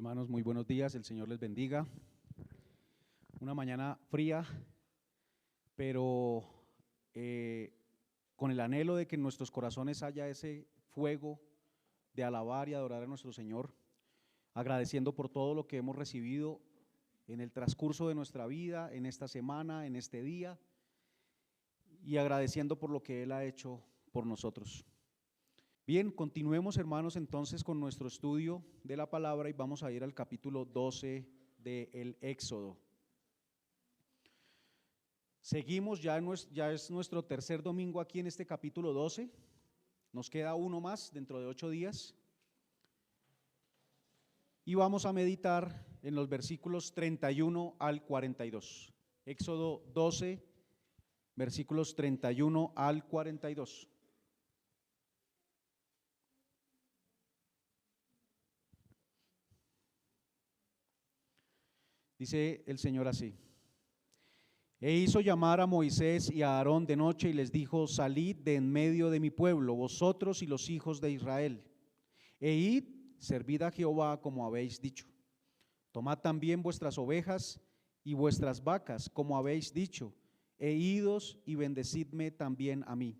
Hermanos, muy buenos días, el Señor les bendiga. Una mañana fría, pero con el anhelo de que en nuestros corazones haya ese fuego de alabar y adorar a nuestro Señor, agradeciendo por todo lo que hemos recibido en el transcurso de nuestra vida, en esta semana, en este día, y agradeciendo por lo que Él ha hecho por nosotros. Bien, continuemos, hermanos, entonces con nuestro estudio de la palabra y vamos a ir al capítulo 12 del Éxodo. Seguimos, ya es nuestro tercer domingo aquí en este capítulo 12, nos queda uno más dentro de 8 días y vamos a meditar en los versículos 31 al 42. Éxodo 12, versículos 31 al 42. Dice el Señor así: E hizo llamar a Moisés y a Aarón de noche y les dijo: salid de en medio de mi pueblo, vosotros y los hijos de Israel, e id, servid a Jehová como habéis dicho. Tomad también vuestras ovejas y vuestras vacas como habéis dicho, e idos y bendecidme también a mí.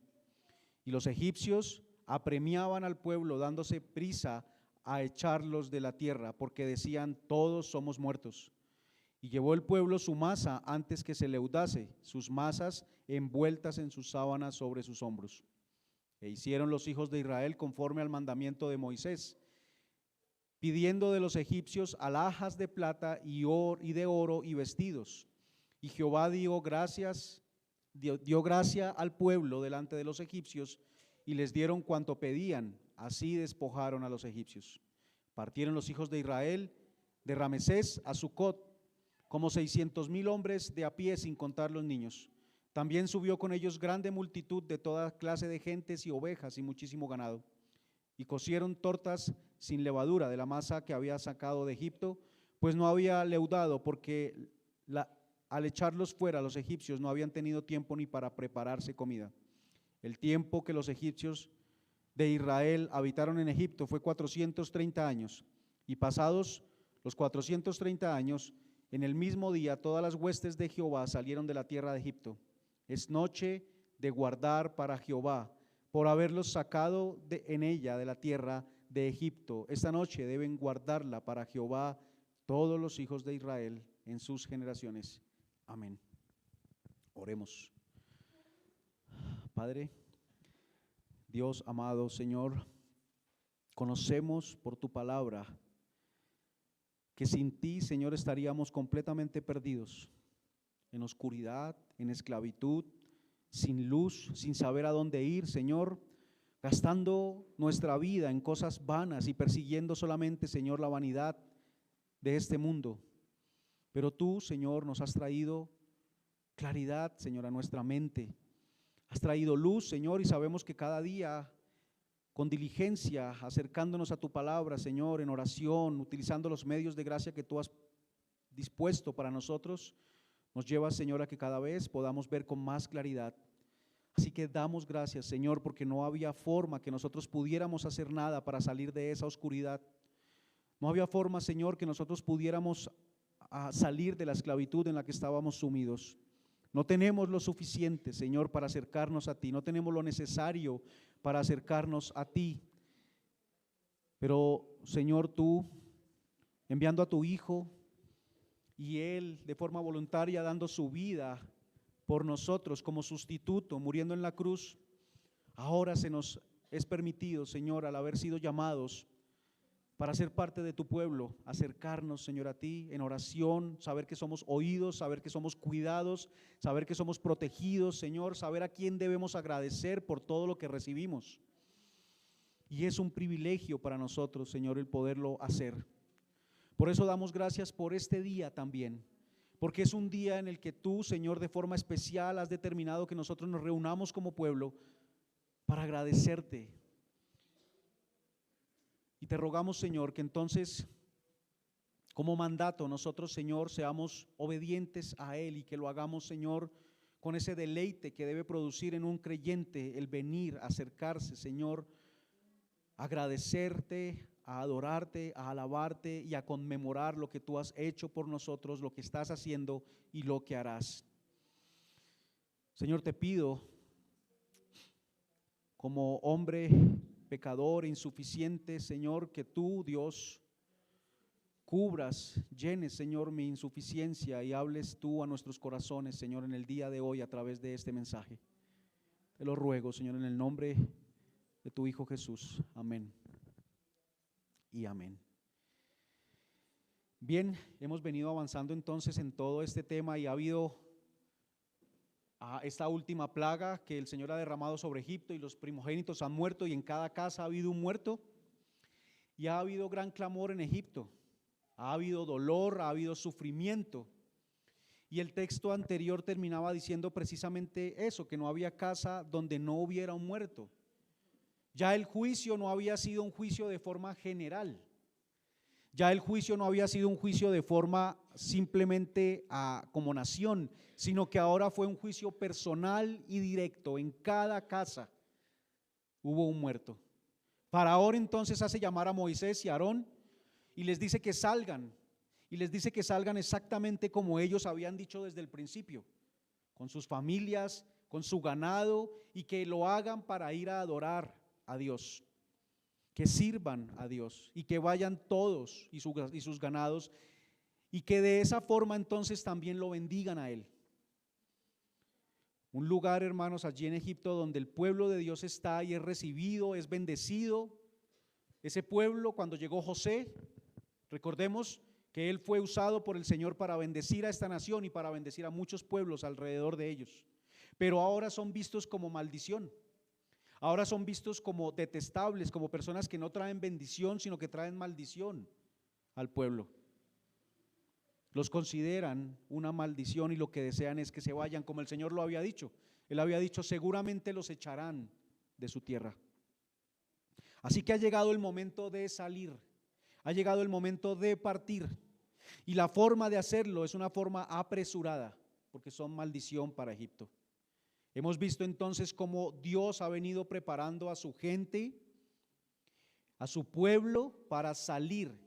Y los egipcios apremiaban al pueblo dándose prisa a echarlos de la tierra, porque decían: todos somos muertos. Y llevó el pueblo su masa antes que se leudase, sus masas envueltas en sus sábanas sobre sus hombros. E hicieron los hijos de Israel conforme al mandamiento de Moisés, pidiendo de los egipcios alhajas de plata y de oro y vestidos. Y Jehová dio gracia al pueblo delante de los egipcios, y les dieron cuanto pedían, así despojaron a los egipcios. Partieron los hijos de Israel de Ramesés a Sucot, como 600,000 hombres de a pie, sin contar los niños. También subió con ellos grande multitud de toda clase de gentes y ovejas y muchísimo ganado. Y cocieron tortas sin levadura de la masa que había sacado de Egipto, pues no había leudado, porque al echarlos fuera los egipcios no habían tenido tiempo ni para prepararse comida. El tiempo que los egipcios de Israel habitaron en Egipto fue 430 años, y pasados los 430 años, en el mismo día todas las huestes de Jehová salieron de la tierra de Egipto. Es noche de guardar para Jehová, por haberlos sacado en ella de la tierra de Egipto. Esta noche deben guardarla para Jehová todos los hijos de Israel en sus generaciones. Amén. Oremos. Padre, Dios amado, Señor, conocemos por tu palabra que sin ti, Señor, estaríamos completamente perdidos, en oscuridad, en esclavitud, sin luz, sin saber a dónde ir, Señor, gastando nuestra vida en cosas vanas y persiguiendo solamente, Señor, la vanidad de este mundo. Pero tú, Señor, nos has traído claridad, Señor, a nuestra mente. Has traído luz, Señor, y sabemos que cada día, con diligencia, acercándonos a tu palabra, Señor, en oración, utilizando los medios de gracia que tú has dispuesto para nosotros, nos llevas, Señor, a que cada vez podamos ver con más claridad. Así que damos gracias, Señor, porque no había forma que nosotros pudiéramos hacer nada para salir de esa oscuridad. No había forma, Señor, que nosotros pudiéramos salir de la esclavitud en la que estábamos sumidos. No tenemos lo suficiente, Señor, para acercarnos a ti. No tenemos lo necesario para acercarnos a ti. Pero, Señor, tú, enviando a tu Hijo, y Él de forma voluntaria dando su vida por nosotros como sustituto, muriendo en la cruz, ahora se nos es permitido, Señor, al haber sido llamados para ser parte de tu pueblo, acercarnos, Señor, a ti en oración, saber que somos oídos, saber que somos cuidados, saber que somos protegidos, Señor, saber a quién debemos agradecer por todo lo que recibimos. Y es un privilegio para nosotros, Señor, el poderlo hacer. Por eso damos gracias por este día también, porque es un día en el que tú, Señor, de forma especial has determinado que nosotros nos reunamos como pueblo para agradecerte. Y te rogamos, Señor, que entonces, como mandato, nosotros, Señor, seamos obedientes a Él y que lo hagamos, Señor, con ese deleite que debe producir en un creyente el venir, acercarse, Señor, agradecerte, a adorarte, a alabarte y a conmemorar lo que tú has hecho por nosotros, lo que estás haciendo y lo que harás. Señor, te pido, como hombre pecador, insuficiente, Señor, que tú, Dios, cubras, llenes, Señor, mi insuficiencia y hables tú a nuestros corazones, Señor, en el día de hoy a través de este mensaje. Te lo ruego, Señor, en el nombre de tu Hijo Jesús. Amén y amén. Bien, hemos venido avanzando entonces en todo este tema y ha habido esta última plaga que el Señor ha derramado sobre Egipto y los primogénitos han muerto y en cada casa ha habido un muerto y ha habido gran clamor en Egipto, ha habido dolor, ha habido sufrimiento. Y el texto anterior terminaba diciendo precisamente eso, que no había casa donde no hubiera un muerto. Ya el juicio no había sido un juicio de forma general. Ya el juicio no había sido un juicio de forma simplemente como nación, sino que ahora fue un juicio personal y directo. En cada casa hubo un muerto. Faraón entonces hace llamar a Moisés y a Aarón y les dice que salgan. Y les dice que salgan exactamente como ellos habían dicho desde el principio, con sus familias, con su ganado, y que lo hagan para ir a adorar a Dios, que sirvan a Dios y que vayan todos y sus ganados, y que de esa forma entonces también lo bendigan a Él. Un lugar, hermanos, allí en Egipto donde el pueblo de Dios está y es recibido, es bendecido. Ese pueblo, cuando llegó José, recordemos que él fue usado por el Señor para bendecir a esta nación y para bendecir a muchos pueblos alrededor de ellos, pero ahora son vistos como maldición, ahora son vistos como detestables, como personas que no traen bendición sino que traen maldición al pueblo. Los consideran una maldición y lo que desean es que se vayan, como el Señor lo había dicho. Él había dicho: seguramente los echarán de su tierra. Así que ha llegado el momento de salir. Ha llegado el momento de partir y la forma de hacerlo es una forma apresurada porque son maldición para Egipto. Hemos visto entonces cómo Dios ha venido preparando a su gente, a su pueblo para salir,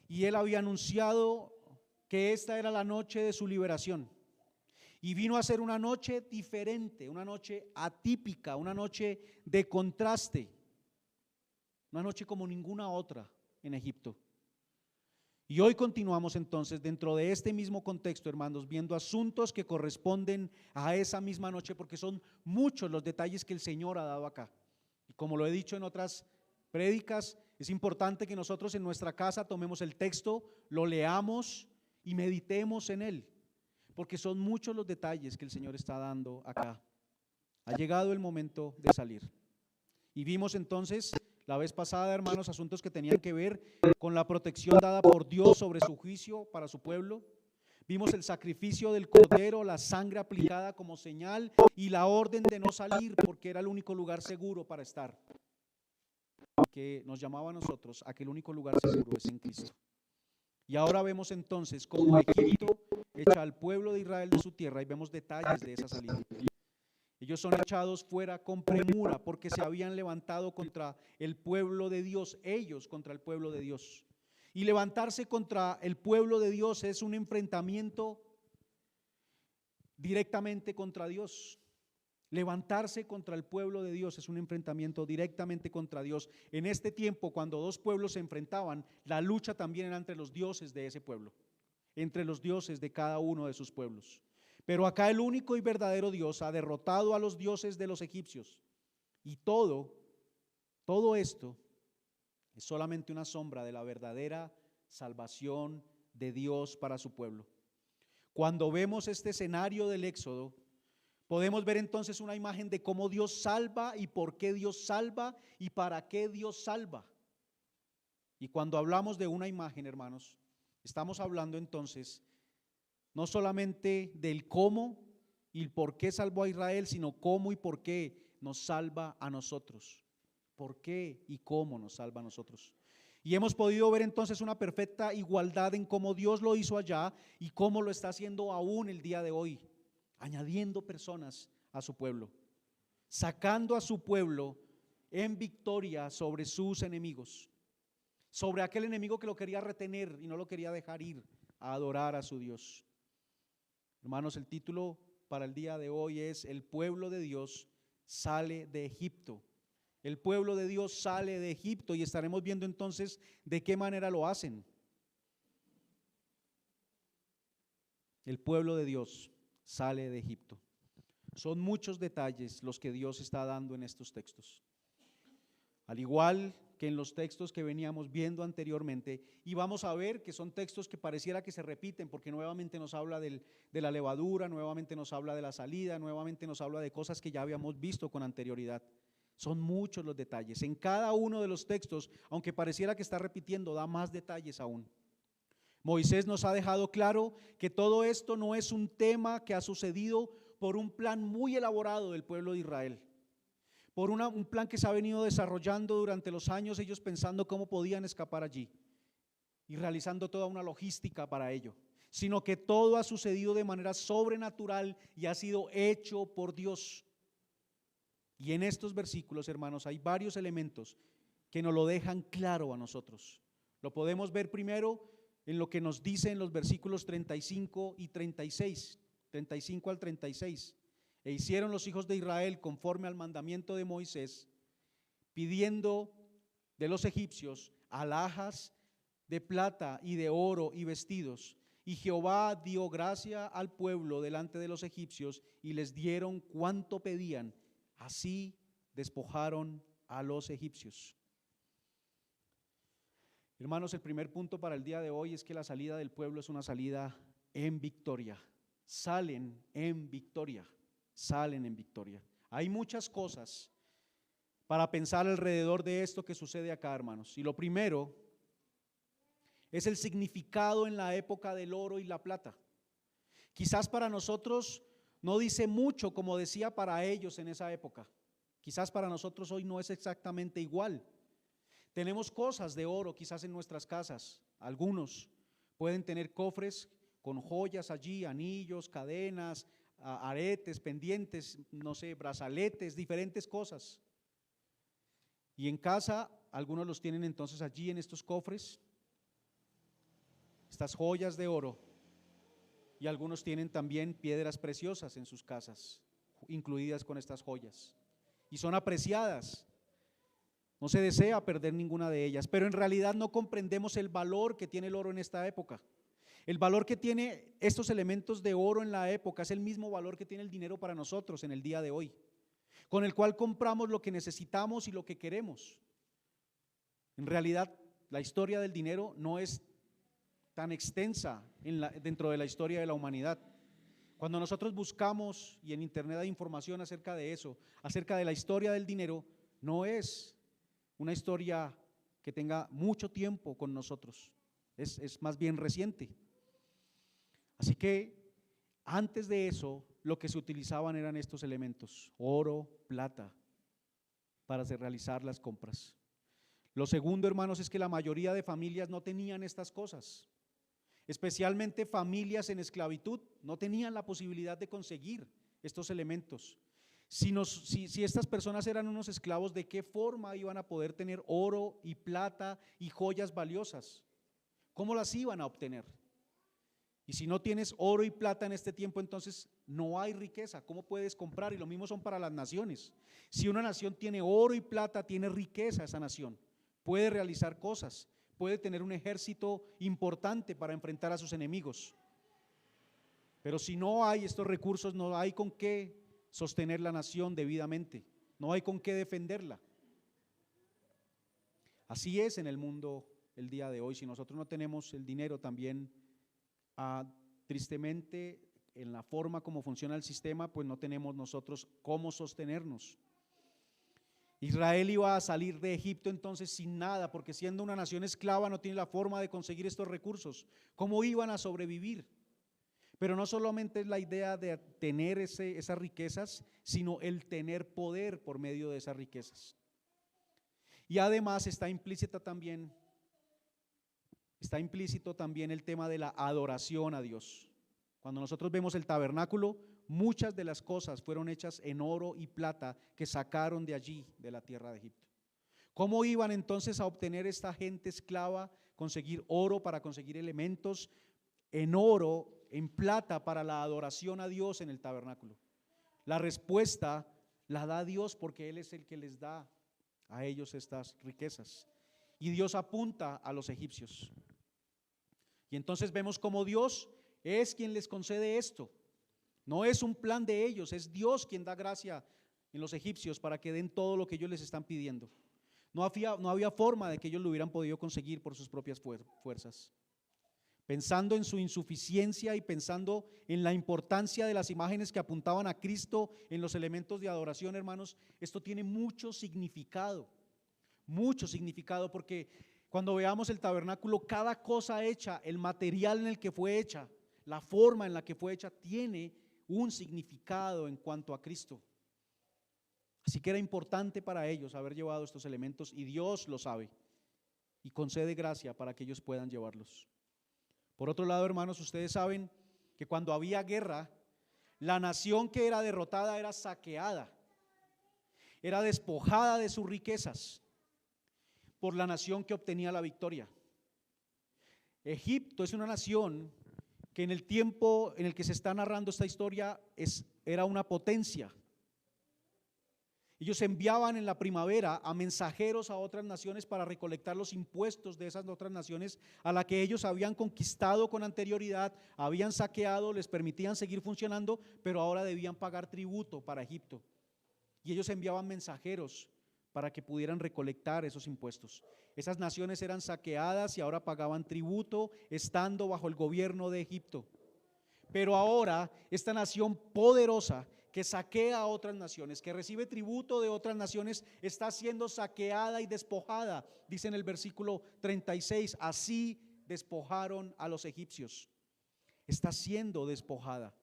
y Él había anunciado que esta era la noche de su liberación y vino a ser una noche diferente, una noche atípica, una noche de contraste, una noche como ninguna otra en Egipto. Y hoy continuamos entonces dentro de este mismo contexto, hermanos, viendo asuntos que corresponden a esa misma noche, porque son muchos los detalles que el Señor ha dado acá. Y como lo he dicho en otras prédicas, es importante que nosotros en nuestra casa tomemos el texto, lo leamos y meditemos en él, porque son muchos los detalles que el Señor está dando acá. Ha llegado el momento de salir. Y vimos entonces la vez pasada, hermanos, asuntos que tenían que ver con la protección dada por Dios sobre su juicio para su pueblo. Vimos el sacrificio del cordero, la sangre aplicada como señal y la orden de no salir porque era el único lugar seguro para estar, que nos llamaba a nosotros a que el único lugar seguro es en Cristo. Y ahora vemos entonces cómo Egipto echa al pueblo de Israel de su tierra y vemos detalles de esa salida. Ellos son echados fuera con premura porque se habían levantado contra el pueblo de Dios, ellos contra el pueblo de Dios. Y levantarse contra el pueblo de Dios es un enfrentamiento directamente contra Dios. Levantarse contra el pueblo de Dios es un enfrentamiento directamente contra Dios. En este tiempo, cuando dos pueblos se enfrentaban, la lucha también era entre los dioses de ese pueblo, entre los dioses de cada uno de sus pueblos. Pero acá el único y verdadero Dios ha derrotado a los dioses de los egipcios. Y todo esto es solamente una sombra de la verdadera salvación de Dios para su pueblo. Cuando vemos este escenario del Éxodo, podemos ver entonces una imagen de cómo Dios salva y por qué Dios salva y para qué Dios salva. Y cuando hablamos de una imagen, hermanos, estamos hablando entonces no solamente del cómo y el por qué salvó a Israel, sino cómo y por qué nos salva a nosotros. ¿Por qué y cómo nos salva a nosotros? Y hemos podido ver entonces una perfecta igualdad en cómo Dios lo hizo allá y cómo lo está haciendo aún el día de hoy, añadiendo personas a su pueblo, sacando a su pueblo en victoria sobre sus enemigos. sobre aquel enemigo que lo quería retener y no lo quería dejar ir a adorar a su Dios. Hermanos, el título para el día de hoy es: el pueblo de Dios sale de Egipto. El pueblo de Dios sale de Egipto, y estaremos viendo entonces de qué manera lo hacen. El pueblo de Dios sale de Egipto. Son muchos detalles los que Dios está dando en estos textos. Al igual que en los textos que veníamos viendo anteriormente, y vamos a ver que son textos que pareciera que se repiten, porque nuevamente nos habla de la levadura, nuevamente nos habla de la salida, nuevamente nos habla de cosas que ya habíamos visto con anterioridad. Son muchos los detalles. En cada uno de los textos, aunque pareciera que está repitiendo, da más detalles aún. Moisés nos ha dejado claro que todo esto no es un tema que ha sucedido por un plan muy elaborado del pueblo de Israel, por un plan que se ha venido desarrollando durante los años, ellos pensando cómo podían escapar allí y realizando toda una logística para ello, sino que todo ha sucedido de manera sobrenatural y ha sido hecho por Dios. Y en estos versículos, hermanos, hay varios elementos que nos lo dejan claro a nosotros. Lo podemos ver primero en lo que nos dice en los versículos 35 y 36, 35 al 36. E hicieron los hijos de Israel conforme al mandamiento de Moisés, pidiendo de los egipcios alhajas de plata y de oro y vestidos. Y Jehová dio gracia al pueblo delante de los egipcios, y les dieron cuanto pedían. Así despojaron a los egipcios. Hermanos, el primer punto para el día de hoy es que la salida del pueblo es una salida en victoria. Salen en victoria. Salen en victoria. Hay muchas cosas para pensar alrededor de esto que sucede acá, hermanos. Y lo primero es el significado en la época del oro y la plata. Quizás para nosotros no dice mucho como decía para ellos en esa época. Quizás para nosotros hoy no es exactamente igual. Tenemos cosas de oro quizás en nuestras casas. Algunos pueden tener cofres con joyas allí, anillos, cadenas, aretes, pendientes, no sé, brazaletes, diferentes cosas. Y en casa algunos los tienen entonces allí en estos cofres, estas joyas de oro. Y algunos tienen también piedras preciosas en sus casas, incluidas con estas joyas. Y son apreciadas. No se desea perder ninguna de ellas, pero en realidad no comprendemos el valor que tiene el oro en esta época. El valor que tiene estos elementos de oro en la época es el mismo valor que tiene el dinero para nosotros en el día de hoy, con el cual compramos lo que necesitamos y lo que queremos. En realidad, la historia del dinero no es tan extensa dentro de la historia de la humanidad. Cuando nosotros buscamos, y en internet hay información acerca de eso, acerca de la historia del dinero, no es una historia que tenga mucho tiempo con nosotros, es más bien reciente. Así que antes de eso, lo que se utilizaban eran estos elementos: oro, plata, para realizar las compras. Lo segundo, hermanos, es que la mayoría de familias no tenían estas cosas. Especialmente familias en esclavitud no tenían la posibilidad de conseguir estos elementos. Si estas personas eran unos esclavos, ¿de qué forma iban a poder tener oro y plata y joyas valiosas? ¿Cómo las iban a obtener? Y si no tienes oro y plata en este tiempo, entonces no hay riqueza. ¿Cómo puedes comprar? Y lo mismo son para las naciones. Si una nación tiene oro y plata, tiene riqueza esa nación. Puede realizar cosas, puede tener un ejército importante para enfrentar a sus enemigos. Pero si no hay estos recursos, no hay con qué sostener la nación debidamente, no hay con qué defenderla. Así es en el mundo el día de hoy. Si nosotros no tenemos el dinero también, tristemente, en la forma como funciona el sistema, pues no tenemos nosotros cómo sostenernos. Israel iba a salir de Egipto entonces sin nada, porque siendo una nación esclava no tiene la forma de conseguir estos recursos. ¿Cómo iban a sobrevivir? Pero no solamente es la idea de tener esas riquezas, sino el tener poder por medio de esas riquezas. Y además está implícito también el tema de la adoración a Dios. Cuando nosotros vemos el tabernáculo, muchas de las cosas fueron hechas en oro y plata que sacaron de allí, de la tierra de Egipto. ¿Cómo iban entonces a obtener esta gente esclava? Conseguir oro para conseguir elementos en oro, en plata para la adoración a Dios en el tabernáculo. La respuesta la da Dios porque Él es el que les da a ellos estas riquezas. Y Dios apunta a los egipcios. Y entonces vemos cómo Dios es quien les concede esto. No es un plan de ellos, es Dios quien da gracia en los egipcios para que den todo lo que ellos les están pidiendo. No había forma de que ellos lo hubieran podido conseguir por sus propias fuerzas. Pensando en su insuficiencia y pensando en la importancia de las imágenes que apuntaban a Cristo en los elementos de adoración, hermanos, esto tiene mucho significado, porque cuando veamos el tabernáculo, cada cosa hecha, el material en el que fue hecha, la forma en la que fue hecha, tiene un significado en cuanto a Cristo. Así que era importante para ellos haber llevado estos elementos y Dios lo sabe y concede gracia para que ellos puedan llevarlos. Por otro lado, hermanos, ustedes saben que cuando había guerra, la nación que era derrotada era saqueada, era despojada de sus riquezas por la nación que obtenía la victoria. Egipto es una nación que en el tiempo en el que se está narrando esta historia era una potencia. Ellos enviaban en la primavera a mensajeros a otras naciones para recolectar los impuestos de esas otras naciones a la que ellos habían conquistado con anterioridad, habían saqueado, les permitían seguir funcionando, pero ahora debían pagar tributo para Egipto. Y ellos enviaban mensajeros para que pudieran recolectar esos impuestos. Esas naciones eran saqueadas y ahora pagaban tributo estando bajo el gobierno de Egipto. Pero ahora esta nación poderosa que saquea a otras naciones, que recibe tributo de otras naciones, está siendo saqueada y despojada. Dice en el versículo 36, así despojaron a los egipcios. Está siendo despojada.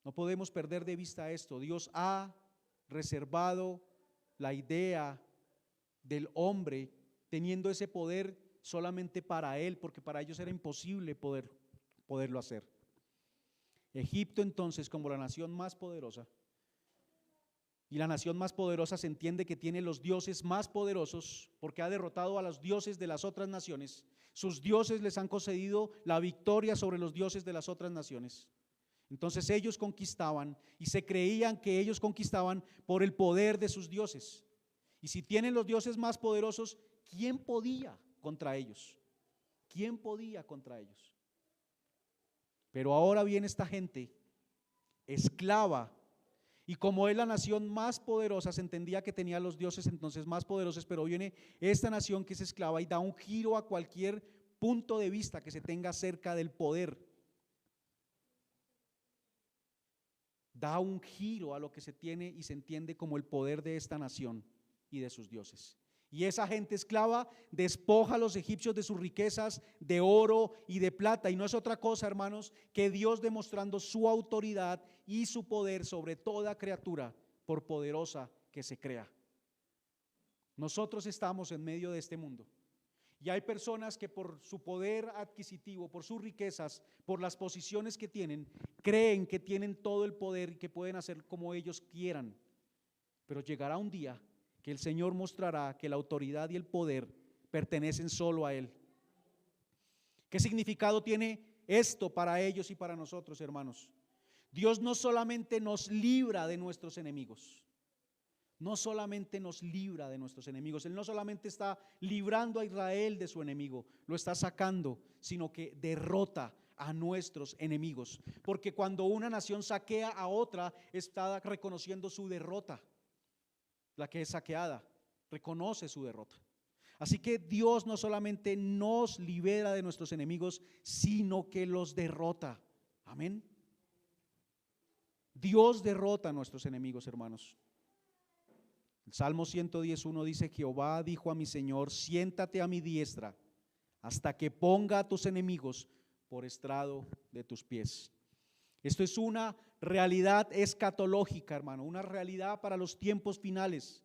No podemos perder de vista esto. Dios ha reservado la idea del hombre teniendo ese poder solamente para él, porque para ellos era imposible poderlo hacer. Egipto entonces, como la nación más poderosa, y la nación más poderosa se entiende que tiene los dioses más poderosos porque ha derrotado a los dioses de las otras naciones. Sus dioses les han concedido la victoria sobre los dioses de las otras naciones. Entonces ellos conquistaban y se creían que ellos conquistaban por el poder de sus dioses. Y si tienen los dioses más poderosos, ¿quién podía contra ellos? ¿Quién podía contra ellos? Pero ahora viene esta gente esclava, y como es la nación más poderosa, se entendía que tenía los dioses entonces más poderosos, pero viene esta nación que es esclava y da un giro a cualquier punto de vista que se tenga acerca del poder. Da un giro a lo que se tiene y se entiende como el poder de esta nación y de sus dioses. Y esa gente esclava despoja a los egipcios de sus riquezas de oro y de plata. Y no es otra cosa, hermanos, que Dios demostrando su autoridad y su poder sobre toda criatura, por poderosa que se crea. Nosotros estamos en medio de este mundo. Y hay personas que por su poder adquisitivo, por sus riquezas, por las posiciones que tienen, creen que tienen todo el poder y que pueden hacer como ellos quieran. Pero llegará un día que el Señor mostrará que la autoridad y el poder pertenecen solo a Él. ¿Qué significado tiene esto para ellos y para nosotros, hermanos? Dios no solamente nos libra de nuestros enemigos, no solamente nos libra de nuestros enemigos, Él no solamente está librando a Israel de su enemigo, lo está sacando, sino que derrota a nuestros enemigos. Porque cuando una nación saquea a otra, está reconociendo su derrota. La que es saqueada reconoce su derrota. Así que Dios no solamente nos libera de nuestros enemigos, sino que los derrota. Amén. Dios derrota a nuestros enemigos, hermanos. El Salmo 110:1 dice: Jehová dijo a mi Señor, siéntate a mi diestra hasta que ponga a tus enemigos por estrado de tus pies. Esto es una realidad escatológica, hermano, una realidad para los tiempos finales.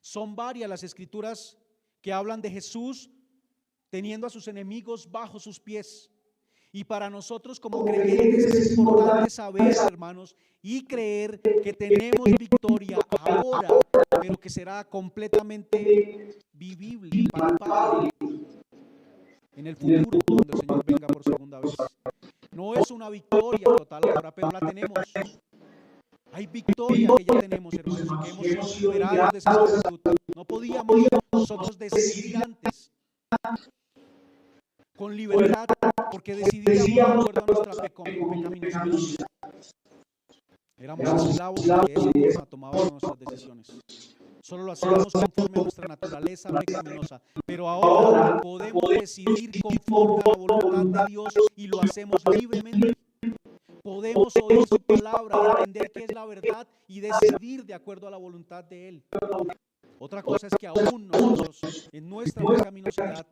Son varias las escrituras que hablan de Jesús teniendo a sus enemigos bajo sus pies. Y para nosotros como creyentes es importante saber, hermanos, y creer que tenemos victoria ahora, pero que será completamente vivible, palpable en el futuro, cuando el Señor venga por segunda vez. No es una victoria total ahora, pero la tenemos. Hay victoria que ya tenemos, hermanos, y que hemos sido liberados de esa esclavitud. No podíamos nosotros decidir antes con libertad, porque decidíamos de acuerdo a nuestra pecaminosidad. Éramos esclavos y de esa forma tomábamos nuestras decisiones. Solo lo hacíamos conforme a nuestra naturaleza pecaminosa. Pero ahora podemos decidir conforme a la voluntad de Dios y lo hacemos libremente. Podemos oír su palabra, entender qué es la verdad y decidir de acuerdo a la voluntad de Él. Otra cosa es que aún nosotros, en nuestra pecaminosidad,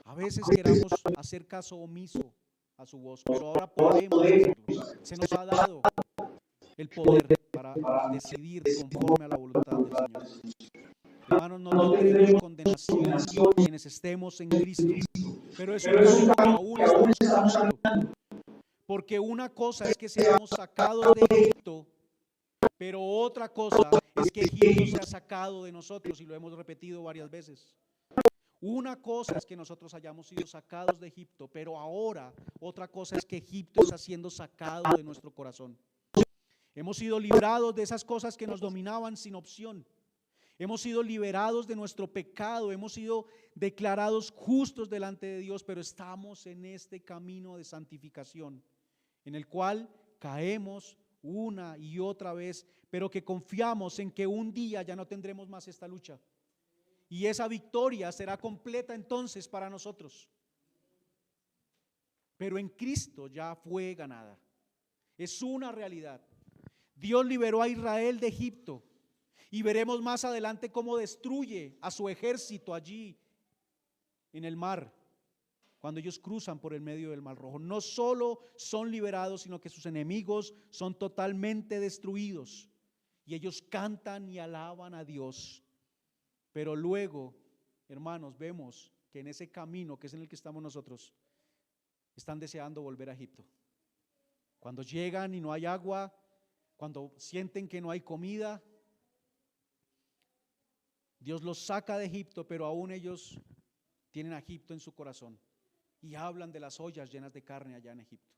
a veces queramos hacer caso omiso a su voz, pero ahora podemos hacerlo. Se nos ha dado el poder para decidir conforme a la voluntad del Señor. Hermanos, no tendremos condenación quienes estemos en Cristo, pero es un camino que aún estamos caminando. Porque una cosa es que seamos sacados de Egipto, pero otra cosa es que Egipto sea sacado de nosotros, y lo hemos repetido varias veces. Una cosa es que nosotros hayamos sido sacados de Egipto, pero ahora otra cosa es que Egipto está siendo sacado de nuestro corazón. Hemos sido librados de esas cosas que nos dominaban sin opción. Hemos sido liberados de nuestro pecado, hemos sido declarados justos delante de Dios, pero estamos en este camino de santificación, en el cual caemos una y otra vez, pero que confiamos en que un día ya no tendremos más esta lucha. Y esa victoria será completa entonces para nosotros. Pero en Cristo ya fue ganada. Es una realidad. Dios liberó a Israel de Egipto. Y veremos más adelante cómo destruye a su ejército allí en el mar, cuando ellos cruzan por el medio del Mar Rojo. No solo son liberados, sino que sus enemigos son totalmente destruidos. Y ellos cantan y alaban a Dios. Pero luego, hermanos, vemos que en ese camino que es en el que estamos nosotros, están deseando volver a Egipto. Cuando llegan y no hay agua, cuando sienten que no hay comida, Dios los saca de Egipto, pero aún ellos tienen a Egipto en su corazón y hablan de las ollas llenas de carne allá en Egipto.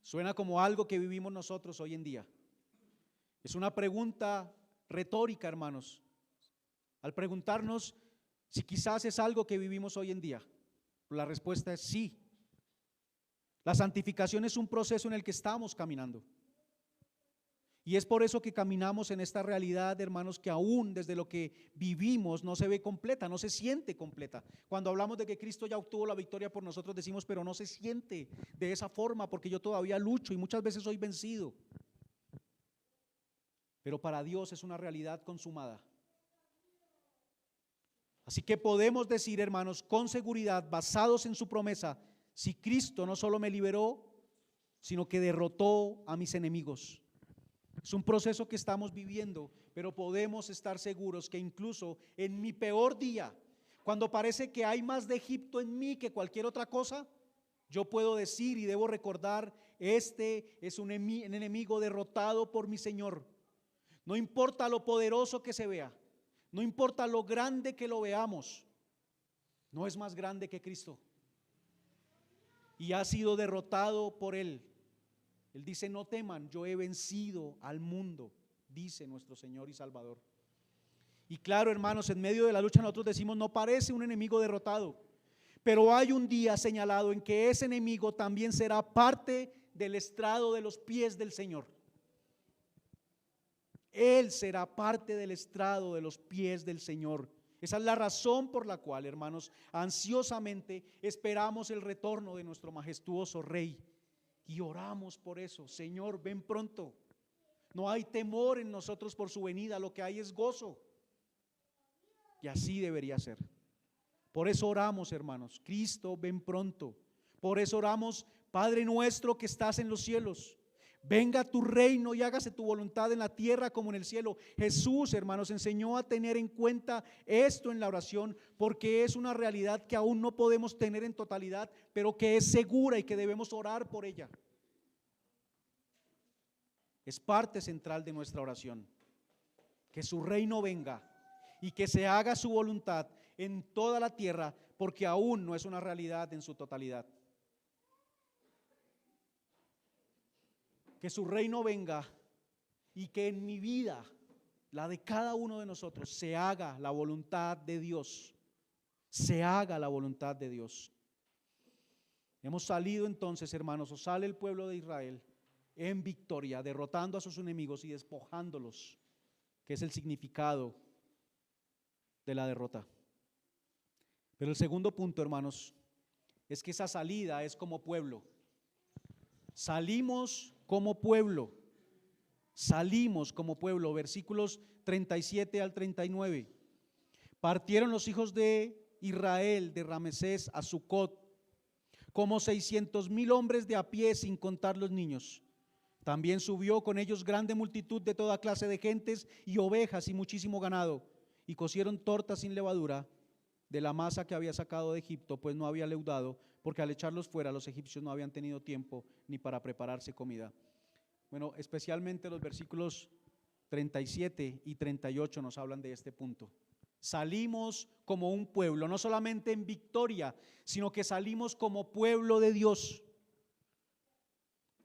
Suena como algo que vivimos nosotros hoy en día. Es una pregunta retórica, hermanos, al preguntarnos si quizás es algo que vivimos hoy en día. La respuesta es sí. La santificación es un proceso en el que estamos caminando. Y es por eso que caminamos en esta realidad, hermanos, que aún desde lo que vivimos no se ve completa, no se siente completa. Cuando hablamos de que Cristo ya obtuvo la victoria por nosotros, decimos, pero no se siente de esa forma porque yo todavía lucho y muchas veces soy vencido. Pero para Dios es una realidad consumada. Así que podemos decir, hermanos, con seguridad, basados en su promesa, si Cristo no solo me liberó, sino que derrotó a mis enemigos. Es un proceso que estamos viviendo, pero podemos estar seguros que incluso en mi peor día, cuando parece que hay más de Egipto en mí que cualquier otra cosa, yo puedo decir y debo recordar, este es un enemigo derrotado por mi Señor. No importa lo poderoso que se vea, no importa lo grande que lo veamos, no es más grande que Cristo. Y ha sido derrotado por Él. Él dice, no teman, yo he vencido al mundo, dice nuestro Señor y Salvador. Y claro, hermanos, en medio de la lucha nosotros decimos, no parece un enemigo derrotado, pero hay un día señalado en que ese enemigo también será parte del estrado de los pies del Señor. Él será parte del estrado de los pies del Señor. Esa es la razón por la cual, hermanos, ansiosamente esperamos el retorno de nuestro majestuoso Rey. Y oramos por eso, Señor, ven pronto. No hay temor en nosotros por su venida, lo que hay es gozo. Y así debería ser. Por eso oramos, hermanos, Cristo, ven pronto. Por eso oramos, Padre nuestro que estás en los cielos, Venga tu reino y hágase tu voluntad en la tierra como en el cielo. Jesús, hermanos, enseñó a tener en cuenta esto en la oración, porque es una realidad que aún no podemos tener en totalidad, pero que es segura y que debemos orar por ella. Es parte central de nuestra oración. Que su reino venga y que se haga su voluntad en toda la tierra, porque aún no es una realidad en su totalidad. Que su reino venga y que en mi vida, la de cada uno de nosotros, se haga la voluntad de Dios. Se haga la voluntad de Dios. Hemos salido entonces, hermanos, o sale el pueblo de Israel en victoria, derrotando a sus enemigos y despojándolos, que es el significado de la derrota. Pero el segundo punto, hermanos, es que esa salida es como pueblo. Salimos como pueblo. Salimos como pueblo. Versículos 37 al 39. Partieron los hijos de Israel de Ramesés a Sucot, como 600,000 hombres de a pie, sin contar los niños. También subió con ellos grande multitud de toda clase de gentes y ovejas y muchísimo ganado, y cocieron tortas sin levadura de la masa que había sacado de Egipto, pues no había leudado, porque al echarlos fuera los egipcios no habían tenido tiempo ni para prepararse comida. Bueno, especialmente los versículos 37 y 38 nos hablan de este punto. Salimos como un pueblo, no solamente en victoria, sino que salimos como pueblo de Dios.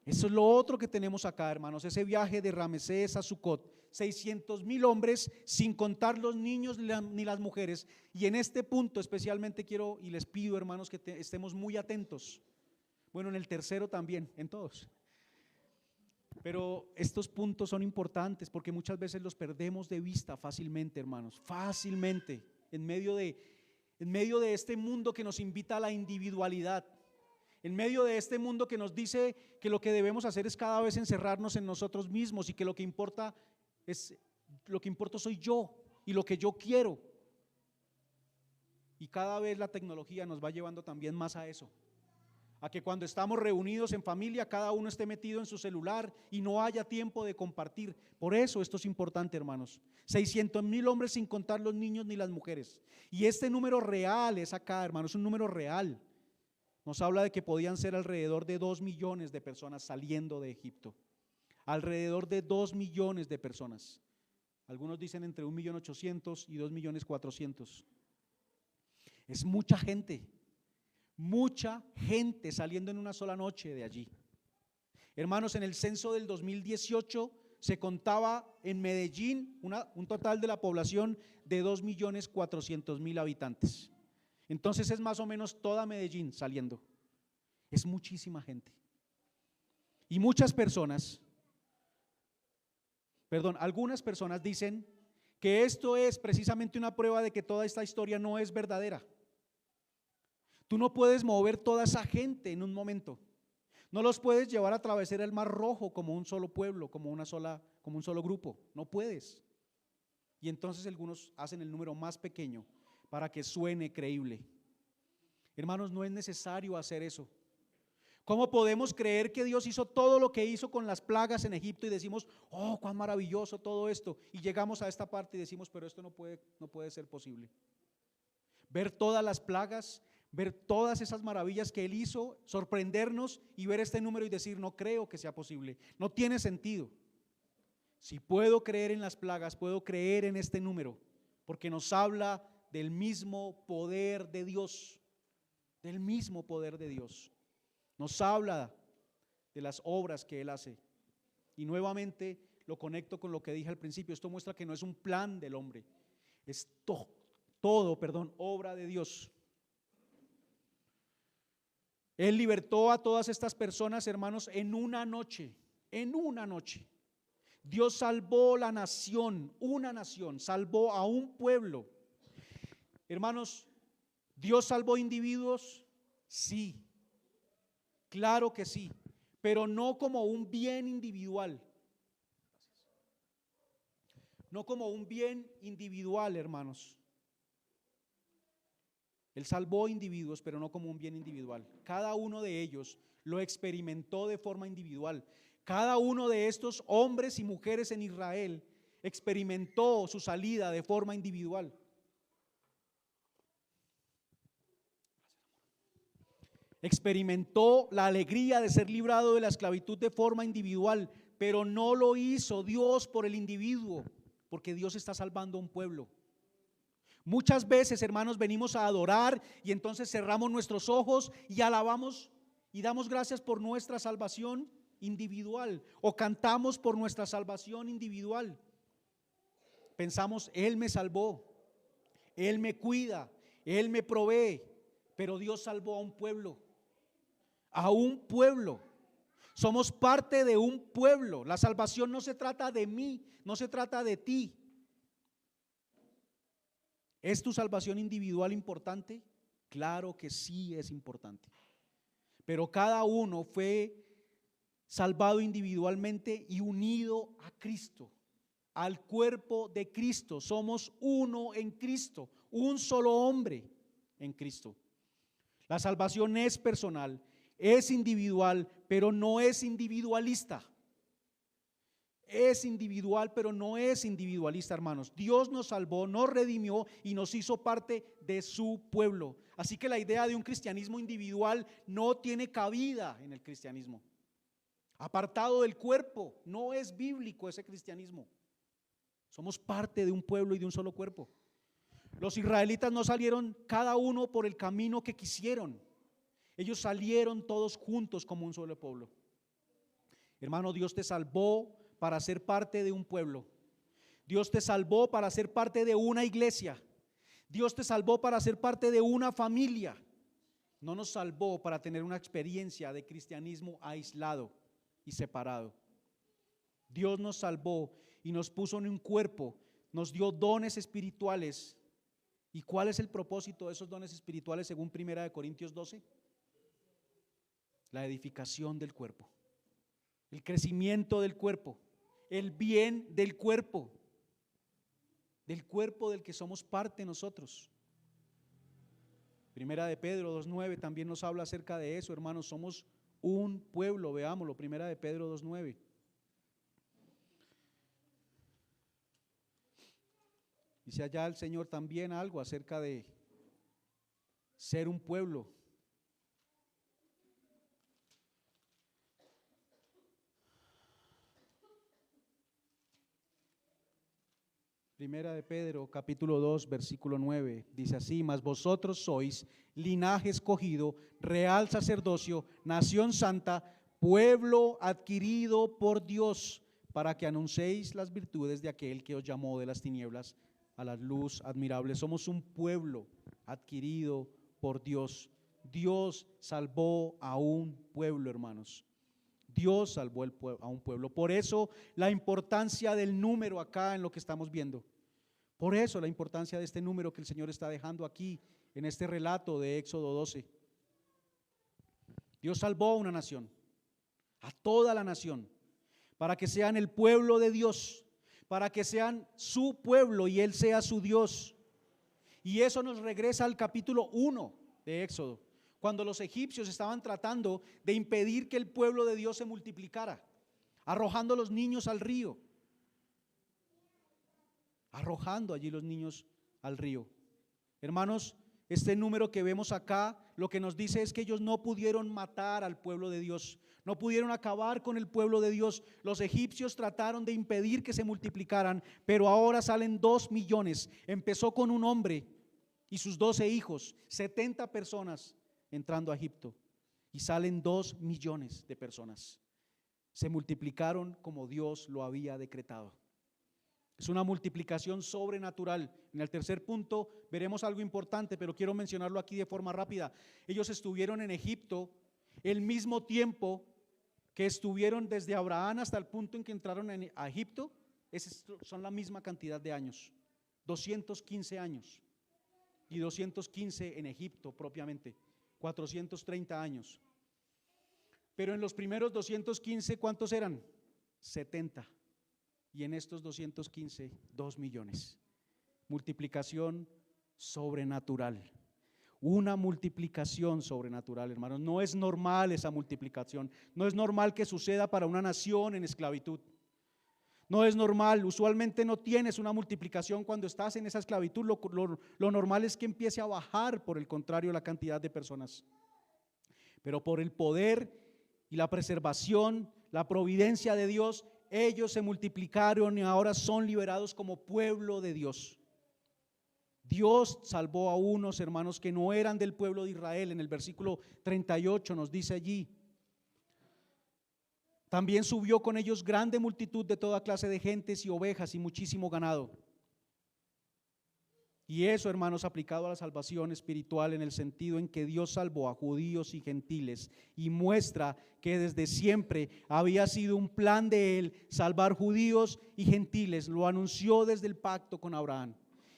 Eso es lo otro que tenemos acá, hermanos, ese viaje de Ramesés a Sucot, 600,000 hombres, sin contar los niños ni las mujeres. Y en este punto especialmente quiero y les pido, hermanos, que estemos muy atentos. Bueno, en el tercero también, en todos. Pero estos puntos son importantes porque muchas veces los perdemos de vista fácilmente, hermanos, fácilmente, en medio de este mundo que nos invita a la individualidad. En medio de este mundo que nos dice que lo que debemos hacer es cada vez encerrarnos en nosotros mismos y que lo que importa soy yo y lo que yo quiero. Y cada vez la tecnología nos va llevando también más a eso, a que cuando estamos reunidos en familia cada uno esté metido en su celular y no haya tiempo de compartir. Por eso esto es importante, hermanos. 600,000 hombres, sin contar los niños ni las mujeres. Y este número real es acá, hermanos, un número real. Nos habla de que podían ser alrededor de 2 millones de personas saliendo de Egipto. Alrededor de 2 millones de personas. Algunos dicen entre 1.800.000 y 2.400.000. Es mucha gente saliendo en una sola noche de allí. Hermanos, en el censo del 2018 se contaba en Medellín un total de la población de 2.400.000 habitantes. Entonces es más o menos toda Medellín saliendo. Es muchísima gente. Y algunas personas dicen que esto es precisamente una prueba de que toda esta historia no es verdadera. Tú no puedes mover toda esa gente en un momento. No los puedes llevar a atravesar el Mar Rojo como un solo pueblo, como un solo grupo. No puedes. Y entonces algunos hacen el número más pequeño para que suene creíble. Hermanos, no es necesario hacer eso. ¿Cómo podemos creer que Dios hizo todo lo que hizo con las plagas en Egipto y decimos, oh, cuán maravilloso todo esto? Y llegamos a esta parte y decimos, pero esto no puede ser posible. Ver todas las plagas, ver todas esas maravillas que Él hizo, sorprendernos y ver este número y decir, no creo que sea posible. No tiene sentido. Si puedo creer en las plagas, puedo creer en este número, porque nos habla del mismo poder de Dios. Del mismo poder de Dios. Nos habla de las obras que Él hace. Y nuevamente lo conecto con lo que dije al principio. Esto muestra que no es un plan del hombre, es todo, obra de Dios. Él libertó a todas estas personas, hermanos, en una noche. En una noche. Dios salvó la nación, una nación, salvó a un pueblo. Hermanos, ¿Dios salvó individuos? Sí, claro que sí, pero no como un bien individual. No como un bien individual, hermanos. Él salvó individuos, pero no como un bien individual. Cada uno de ellos lo experimentó de forma individual. Cada uno de estos hombres y mujeres en Israel experimentó su salida de forma individual. Experimentó la alegría de ser librado de la esclavitud de forma individual, pero no lo hizo Dios por el individuo, porque Dios está salvando a un pueblo. Muchas veces, hermanos, venimos a adorar y entonces cerramos nuestros ojos y alabamos y damos gracias por nuestra salvación individual, o cantamos por nuestra salvación individual. Pensamos, Él me salvó, Él me cuida, Él me provee, pero Dios salvó a un pueblo. A un pueblo. Somos parte de un pueblo. La salvación no se trata de mí, no se trata de ti. ¿Es tu salvación individual importante? Claro que sí es importante. Pero cada uno fue salvado individualmente y unido a Cristo, al cuerpo de Cristo. Somos uno en Cristo, un solo hombre en Cristo. La salvación es personal, es individual, pero no es individualista. Es individual, pero no es individualista, hermanos. Dios nos salvó, nos redimió y nos hizo parte de su pueblo. Así que la idea de un cristianismo individual no tiene cabida en el cristianismo. Apartado del cuerpo, no es bíblico ese cristianismo. Somos parte de un pueblo y de un solo cuerpo. Los israelitas no salieron cada uno por el camino que quisieron. Ellos salieron todos juntos como un solo pueblo. Hermano, Dios te salvó para ser parte de un pueblo. Dios te salvó para ser parte de una iglesia. Dios te salvó para ser parte de una familia. No nos salvó para tener una experiencia de cristianismo aislado y separado. Dios nos salvó y nos puso en un cuerpo, nos dio dones espirituales. ¿Y cuál es el propósito de esos dones espirituales según 1 Corintios 12? La edificación del cuerpo, el crecimiento del cuerpo, el bien del cuerpo del que somos parte nosotros. 1 Pedro 2:9 también nos habla acerca de eso, hermanos. Somos un pueblo, veámoslo. 1 Pedro 2:9. Dice allá el Señor también algo acerca de ser un pueblo. Primera de Pedro, capítulo 2, versículo 9, dice así: mas vosotros sois linaje escogido, real sacerdocio, nación santa, pueblo adquirido por Dios, para que anunciéis las virtudes de aquel que os llamó de las tinieblas a la luz admirable. Somos un pueblo adquirido por Dios. Dios salvó a un pueblo, hermanos. Dios salvó a un pueblo. Por eso la importancia del número acá en lo que estamos viendo. Por eso la importancia de este número que el Señor está dejando aquí en este relato de Éxodo 12. Dios salvó a una nación, a toda la nación, para que sean el pueblo de Dios, para que sean su pueblo y Él sea su Dios. Y eso nos regresa al capítulo 1 de Éxodo, cuando los egipcios estaban tratando de impedir que el pueblo de Dios se multiplicara, arrojando los niños al río. Arrojando allí los niños al río. Hermanos, este número que vemos acá lo que nos dice es que ellos no pudieron matar al pueblo de Dios, no pudieron acabar con el pueblo de Dios. Los egipcios trataron de impedir que se multiplicaran, pero ahora salen 2 millones. Empezó con un hombre y sus 12 hijos, 70 personas entrando a Egipto, y salen 2 millones de personas. Se multiplicaron como Dios lo había decretado. Es una multiplicación sobrenatural. En el tercer punto veremos algo importante, pero quiero mencionarlo aquí de forma rápida. Ellos estuvieron en Egipto el mismo tiempo que estuvieron desde Abraham hasta el punto en que entraron a Egipto. Son la misma cantidad de años, 215 años, y 215 en Egipto propiamente, 430 años. Pero en los primeros 215, ¿cuántos eran? 70. Y en estos 215, 2 millones. Multiplicación sobrenatural. una multiplicación sobrenatural, hermanos. No es normal esa multiplicación. No es normal que suceda para una nación en esclavitud. No es normal. Usualmente no tienes una multiplicación cuando estás en esa esclavitud. Lo normal es que empiece a bajar, por el contrario, la cantidad de personas. Pero por el poder y la preservación, la providencia de Dios, ellos se multiplicaron y ahora son liberados como pueblo de Dios. Dios salvó a unos hermanos que no eran del pueblo de Israel. En el versículo 38 nos dice allí: también subió con ellos grande multitud de toda clase de gentes y ovejas y muchísimo ganado. Y eso, hermanos, aplicado a la salvación espiritual en el sentido en que Dios salvó a judíos y gentiles, y muestra que desde siempre había sido un plan de Él salvar judíos y gentiles. Lo anunció desde el pacto con Abraham.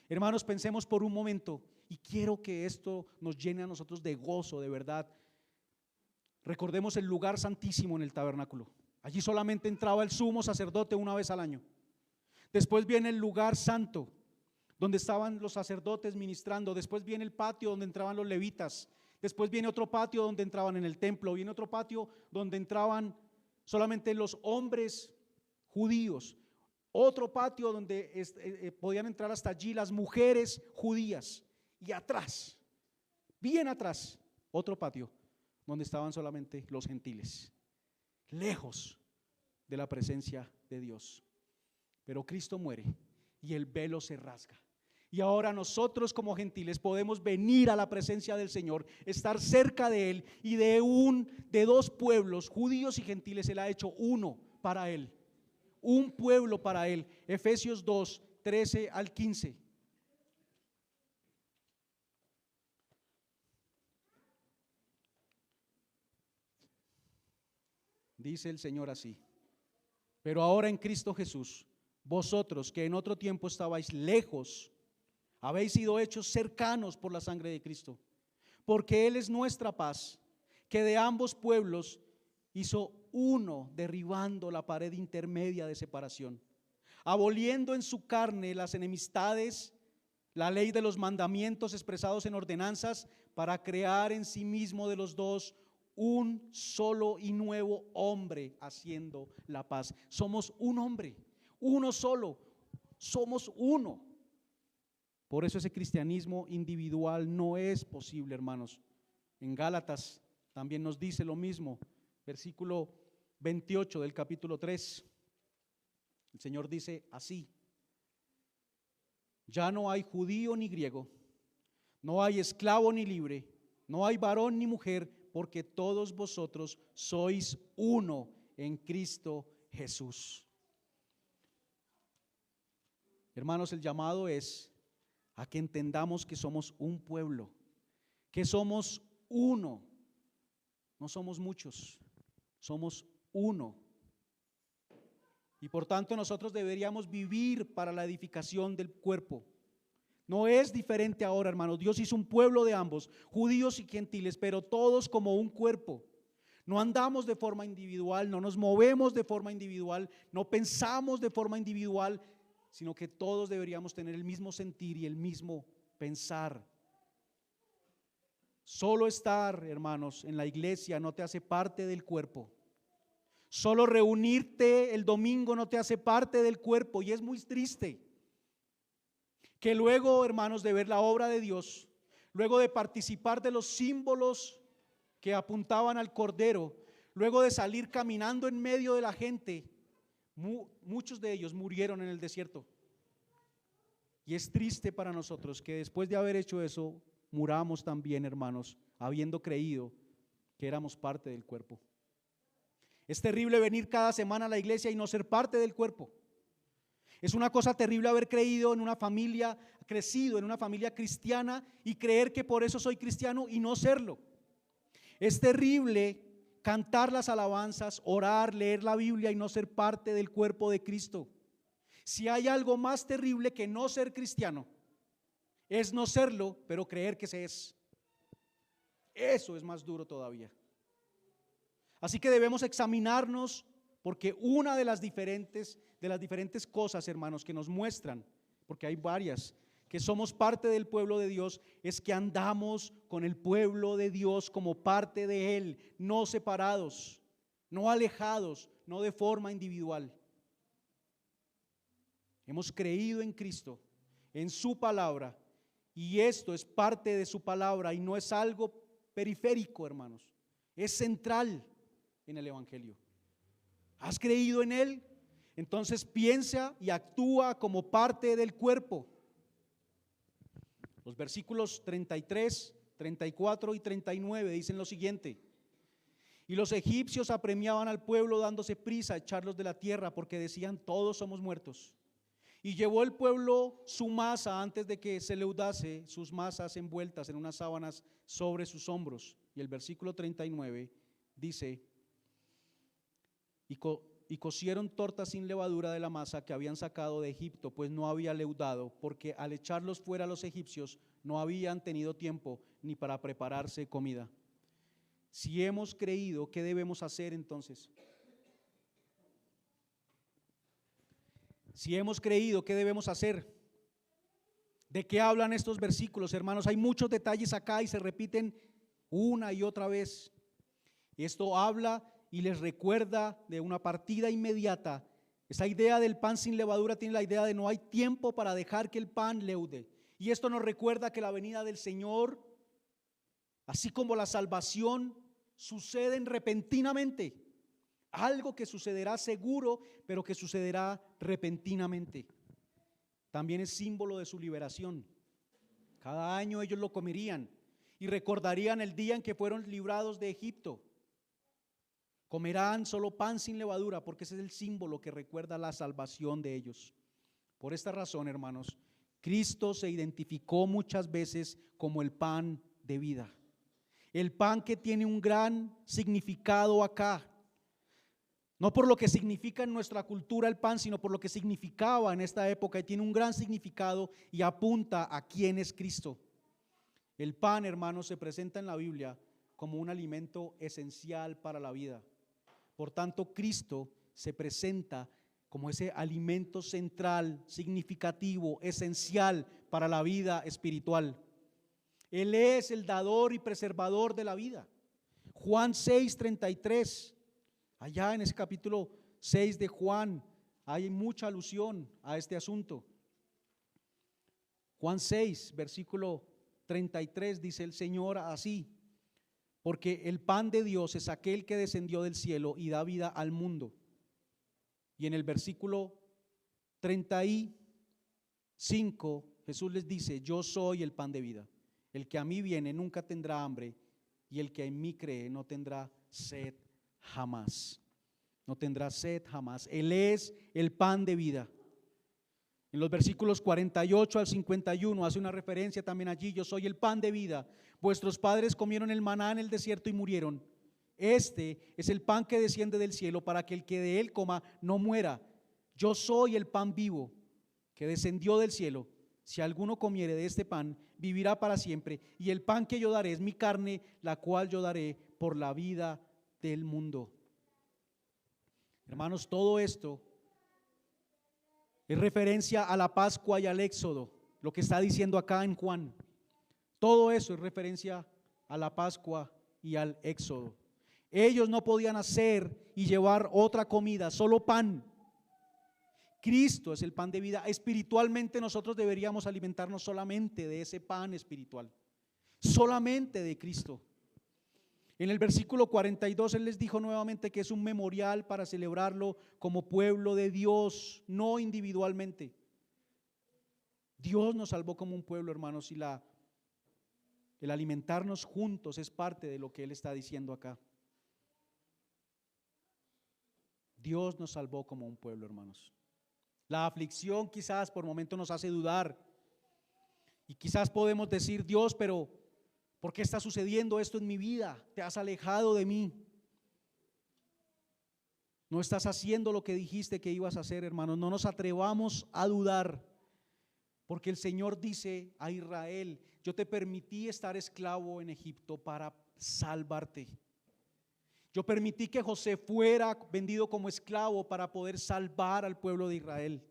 Hermanos, pensemos por un momento, y quiero que esto nos llene a nosotros de gozo, de verdad. Recordemos el lugar santísimo en el tabernáculo. Allí solamente entraba el sumo sacerdote una vez al año. Después viene el lugar santo, donde estaban los sacerdotes ministrando. Después viene el patio donde entraban los levitas. Después viene otro patio donde entraban en el templo. Viene otro patio donde entraban solamente los hombres judíos. Otro patio donde podían entrar hasta allí las mujeres judías. Y atrás, bien atrás, otro patio donde estaban solamente los gentiles, lejos de la presencia de Dios. Pero Cristo muere y el velo se rasga. Y ahora nosotros como gentiles podemos venir a la presencia del Señor, estar cerca de Él, y de dos pueblos, judíos y gentiles, Él ha hecho uno para Él, un pueblo para Él. Efesios 2, 13 al 15. Dice el Señor así: pero ahora en Cristo Jesús, vosotros que en otro tiempo estabais lejos, habéis sido hechos cercanos por la sangre de Cristo, porque Él es nuestra paz, que de ambos pueblos hizo uno, derribando la pared intermedia de separación, aboliendo en su carne las enemistades, la ley de los mandamientos expresados en ordenanzas, para crear en sí mismo de los dos un solo y nuevo hombre, haciendo la paz. Somos un hombre, uno solo, somos uno. Por eso ese cristianismo individual no es posible, hermanos. En Gálatas también nos dice lo mismo, versículo 28 del capítulo 3. El Señor dice así: ya no hay judío ni griego, no hay esclavo ni libre, no hay varón ni mujer, porque todos vosotros sois uno en Cristo Jesús. Hermanos, el llamado es a que entendamos que somos un pueblo, que somos uno. No somos muchos, somos uno. Y por tanto nosotros deberíamos vivir para la edificación del cuerpo. No es diferente ahora, hermanos. Dios hizo un pueblo de ambos, judíos y gentiles, pero todos como un cuerpo. No andamos de forma individual, no nos movemos de forma individual, no pensamos de forma individual, sino que todos deberíamos tener el mismo sentir y el mismo pensar. Solo estar, hermanos, en la iglesia no te hace parte del cuerpo. Solo reunirte el domingo no te hace parte del cuerpo, y es muy triste que luego, hermanos, de ver la obra de Dios, luego de participar de los símbolos que apuntaban al Cordero, luego de salir caminando en medio de la gente, muchos de ellos murieron en el desierto. Y es triste para nosotros que después de haber hecho eso, muramos también, hermanos, habiendo creído que éramos parte del cuerpo. Es terrible venir cada semana a la iglesia y no ser parte del cuerpo. Es una cosa terrible haber creído en una familia, crecido en una familia cristiana y creer que por eso soy cristiano y no serlo. Es terrible cantar las alabanzas, orar, leer la Biblia y no ser parte del cuerpo de Cristo. Si hay algo más terrible que no ser cristiano, es no serlo, pero creer que se es. Eso es más duro todavía. Así que debemos examinarnos, porque una de las diferentes cosas, hermanos, que nos muestran, porque hay varias, que somos parte del pueblo de Dios, es que andamos con el pueblo de Dios como parte de Él, no separados, no alejados, no de forma individual. Hemos creído en Cristo, en su palabra, y esto es parte de su palabra y no es algo periférico, hermanos, es central en el Evangelio. ¿Has creído en Él? Entonces piensa y actúa como parte del cuerpo. Los versículos 33, 34 y 39 dicen lo siguiente: y los egipcios apremiaban al pueblo dándose prisa a echarlos de la tierra, porque decían: todos somos muertos. Y llevó el pueblo su masa antes de que se leudase, sus masas envueltas en unas sábanas sobre sus hombros. Y el versículo 39 dice: y cocieron tortas sin levadura de la masa que habían sacado de Egipto, pues no había leudado, porque al echarlos fuera los egipcios no habían tenido tiempo ni para prepararse comida. Si hemos creído, ¿qué debemos hacer entonces? Si hemos creído, ¿qué debemos hacer? ¿De qué hablan estos versículos, hermanos? Hay muchos detalles acá y se repiten una y otra vez. Esto habla y les recuerda de una partida inmediata. Esa idea del pan sin levadura tiene la idea de no hay tiempo para dejar que el pan leude. Y esto nos recuerda que la venida del Señor, así como la salvación, suceden repentinamente. Algo que sucederá seguro, pero que sucederá repentinamente. También es símbolo de su liberación. Cada año ellos lo comerían y recordarían el día en que fueron librados de Egipto. Comerán solo pan sin levadura, porque ese es el símbolo que recuerda la salvación de ellos. Por esta razón, hermanos, Cristo se identificó muchas veces como el pan de vida. El pan que tiene un gran significado acá. No por lo que significa en nuestra cultura el pan, sino por lo que significaba en esta época, y tiene un gran significado y apunta a quién es Cristo. El pan, hermanos, se presenta en la Biblia como un alimento esencial para la vida. Por tanto, Cristo se presenta como ese alimento central, significativo, esencial para la vida espiritual. Él es el dador y preservador de la vida. Juan 6:33. Allá en ese capítulo 6 de Juan hay mucha alusión a este asunto. Juan 6, versículo 33 dice el Señor así: porque el pan de Dios es aquel que descendió del cielo y da vida al mundo. Y en el versículo 35 Jesús les dice: yo soy el pan de vida. El que a mí viene nunca tendrá hambre, y el que en mí cree no tendrá sed jamás. No tendrá sed jamás. Él es el pan de vida. En los versículos 48 al 51 hace una referencia también allí: yo soy el pan de vida. Vuestros padres comieron el maná en el desierto y murieron. Este es el pan que desciende del cielo, para que el que de él coma no muera. Yo soy el pan vivo que descendió del cielo. Si alguno comiere de este pan, vivirá para siempre. Y el pan que yo daré es mi carne, la cual yo daré por la vida del mundo. Hermanos, todo esto es referencia a la Pascua y al Éxodo, lo que está diciendo acá en Juan. Todo eso es referencia a la Pascua y al Éxodo. Ellos no podían hacer y llevar otra comida, solo pan. Cristo es el pan de vida. Espiritualmente nosotros deberíamos alimentarnos solamente de ese pan espiritual, solamente de Cristo. En el versículo 42 Él les dijo nuevamente que es un memorial para celebrarlo como pueblo de Dios, no individualmente. Dios nos salvó como un pueblo, hermanos, y el alimentarnos juntos es parte de lo que Él está diciendo acá. Dios nos salvó como un pueblo, hermanos. La aflicción quizás por momentos nos hace dudar y quizás podemos decir: Dios, pero ¿por qué está sucediendo esto en mi vida? Te has alejado de mí. No estás haciendo lo que dijiste que ibas a hacer, hermanos. No nos atrevamos a dudar, porque el Señor dice a Israel: yo te permití estar esclavo en Egipto para salvarte. Yo permití que José fuera vendido como esclavo para poder salvar al pueblo de Israel.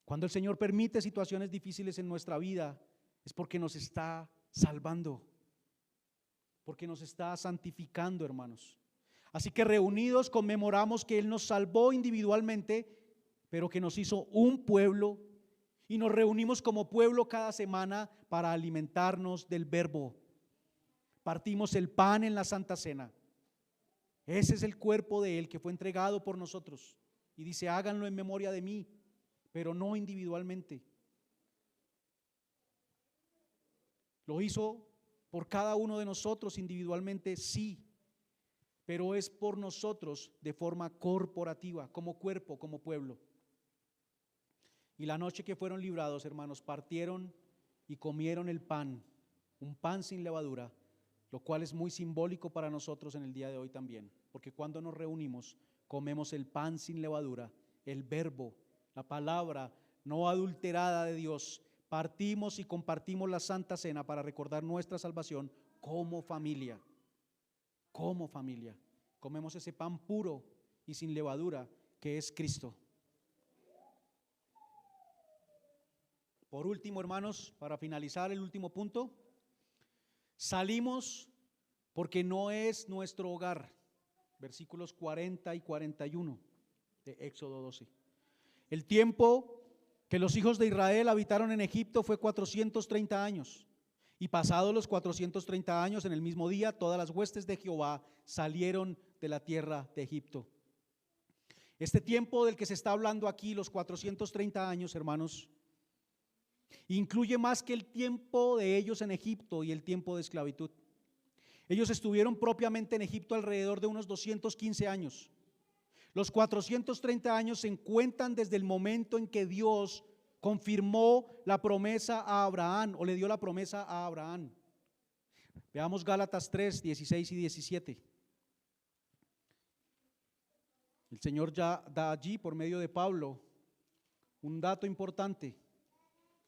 Cuando el Señor permite situaciones difíciles en nuestra vida, es porque nos está salvando, porque nos está santificando, hermanos. Así que reunidos conmemoramos que Él nos salvó individualmente, pero que nos hizo un pueblo, y nos reunimos como pueblo cada semana para alimentarnos del verbo. Partimos el pan en la Santa Cena. Ese es el cuerpo de Él que fue entregado por nosotros. Y dice, háganlo en memoria de mí, pero no individualmente. Lo hizo por cada uno de nosotros individualmente, sí, pero es por nosotros de forma corporativa, como cuerpo, como pueblo. Y la noche que fueron librados, hermanos, partieron y comieron el pan, un pan sin levadura, lo cual es muy simbólico para nosotros en el día de hoy también, porque cuando nos reunimos comemos el pan sin levadura, el verbo, la palabra no adulterada de Dios. Partimos y compartimos la Santa Cena para recordar nuestra salvación como familia. Como familia. Comemos ese pan puro y sin levadura que es Cristo. Por último, hermanos, para finalizar el último punto, salimos porque no es nuestro hogar. Versículos 40 y 41 de Éxodo 12. El tiempo que los hijos de Israel habitaron en Egipto fue 430 años. Y pasados los 430 años, en el mismo día, todas las huestes de Jehová salieron de la tierra de Egipto. Este tiempo del que se está hablando aquí, los 430 años, hermanos, incluye más que el tiempo de ellos en Egipto y el tiempo de esclavitud. Ellos estuvieron propiamente en Egipto alrededor de unos 215 años. Los 430 años se cuentan desde el momento en que Dios confirmó la promesa a Abraham, o le dio la promesa a Abraham. Veamos Gálatas 3, 16 y 17. El Señor ya da allí por medio de Pablo un dato importante.